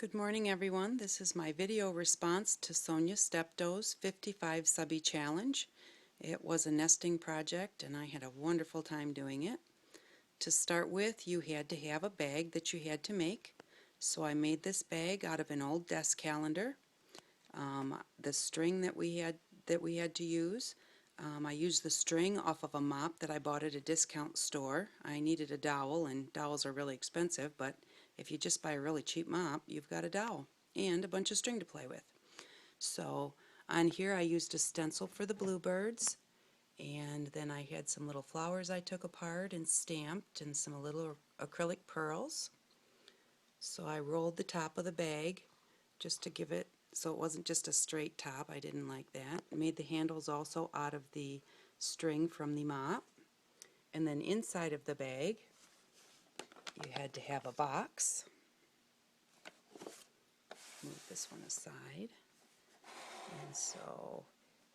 Good morning, everyone. This is my video response to Sonya Stepto's 55 Subbie Challenge. It was a nesting project and I had a wonderful time doing it. To start with, you had to have a bag that you had to make. So I made this bag out of an old desk calendar. The string that we had to use, I used the string off of a mop that I bought at a discount store. I needed a dowel, and dowels are really expensive, but if you just buy a really cheap mop, you've got a dowel and a bunch of string to play with. So on here I used a stencil for the bluebirds, and then I had some little flowers I took apart and stamped, and some little acrylic pearls. So I rolled the top of the bag just to give it so it wasn't just a straight top. I didn't like that. Made the handles also out of the string from the mop. And then inside of the bag you had to have a box. Move this one aside. And so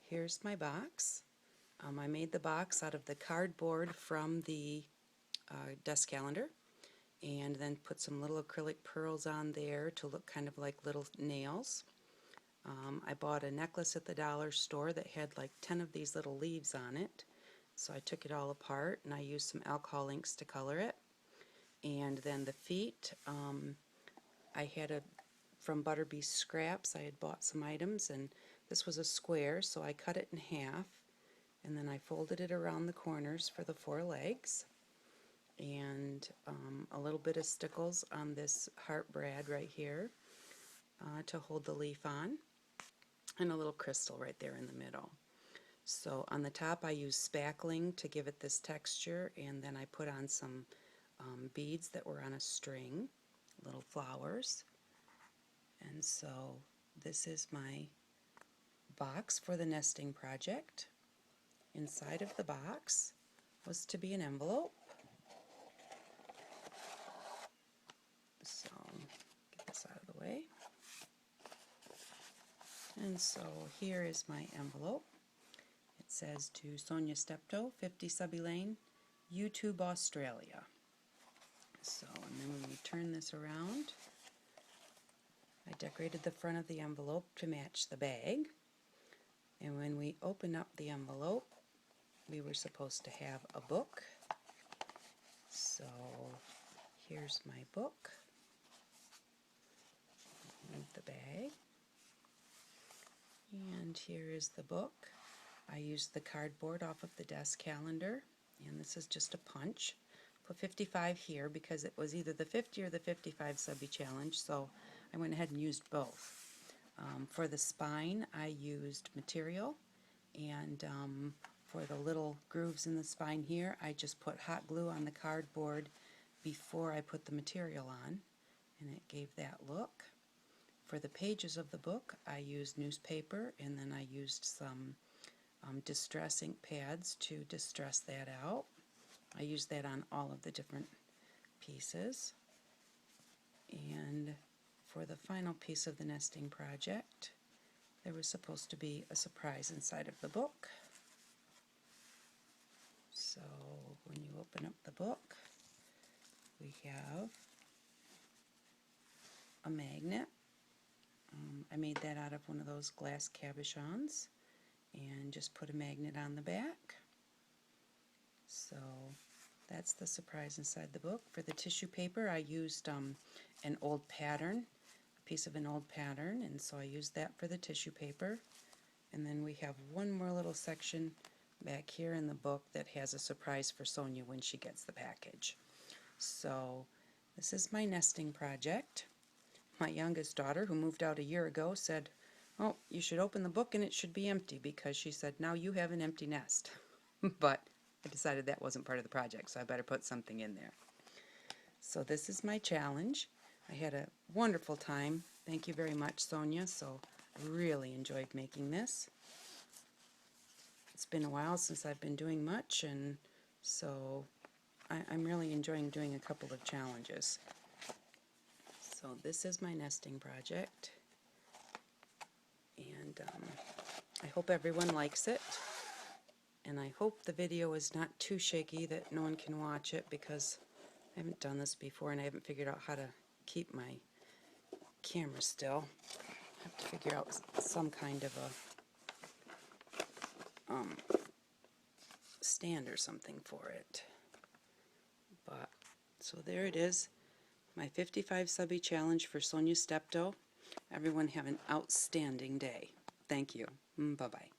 here's my box. I made the box out of the cardboard from the desk calendar, and then put some little acrylic pearls on there to look kind of like little nails. I bought a necklace at the dollar store that had like 10 of these little leaves on it. So I took it all apart and I used some alcohol inks to color it. And then the feet, I had from Butterbee's Scraps, I had bought some items, and this was a square, so I cut it in half, and then I folded it around the corners for the 4 legs, and a little bit of stickles on this heart brad right here to hold the leaf on, and a little crystal right there in the middle. So on the top I used spackling to give it this texture, and then I put on some beads that were on a string, little flowers. And so this is my box for the nesting project. Inside of the box was to be an envelope. So get this out of the way. And so here is my envelope. It says to Sonya Stepto, 50 Subbie Lane, YouTube, Australia. So, and then when we turn this around, I decorated the front of the envelope to match the bag. And when we open up the envelope, we were supposed to have a book. So here's my book. Move the bag. And here is the book. I used the cardboard off of the desk calendar, and this is just a punch. Put 55 here because it was either the 50 or the 55 Subbie Challenge, so I went ahead and used both. For the spine I used material, and for the little grooves in the spine here I just put hot glue on the cardboard before I put the material on, and it gave that look. For the pages of the book I used newspaper, and then I used some distress ink pads to distress that out. I used that on all of the different pieces. And for the final piece of the nesting project, there was supposed to be a surprise inside of the book. So when you open up the book, we have a magnet. I made that out of one of those glass cabochons and just put a magnet on the back. So that's the surprise inside the book. For the tissue paper I used an old pattern, a piece of an old pattern, and so I used that for the tissue paper. And then we have one more little section back here in the book that has a surprise for Sonya when she gets the package. So this is my nesting project. My youngest daughter, who moved out a year ago, said, "Oh, you should open the book and it should be empty," because she said, "Now you have an empty nest." But I decided that wasn't part of the project, so I better put something in there. So this is my challenge. I had a wonderful time. Thank you very much, Sonya. So I really enjoyed making this. It's been a while since I've been doing much, and so I'm really enjoying doing a couple of challenges. So this is my nesting project, and I hope everyone likes it. And I hope the video is not too shaky that no one can watch it, because I haven't done this before and I haven't figured out how to keep my camera still. I have to figure out some kind of a stand or something for it. But so there it is, my 55 subbie challenge for Sonya Stepto. Everyone have an outstanding day. Thank you. Bye-bye.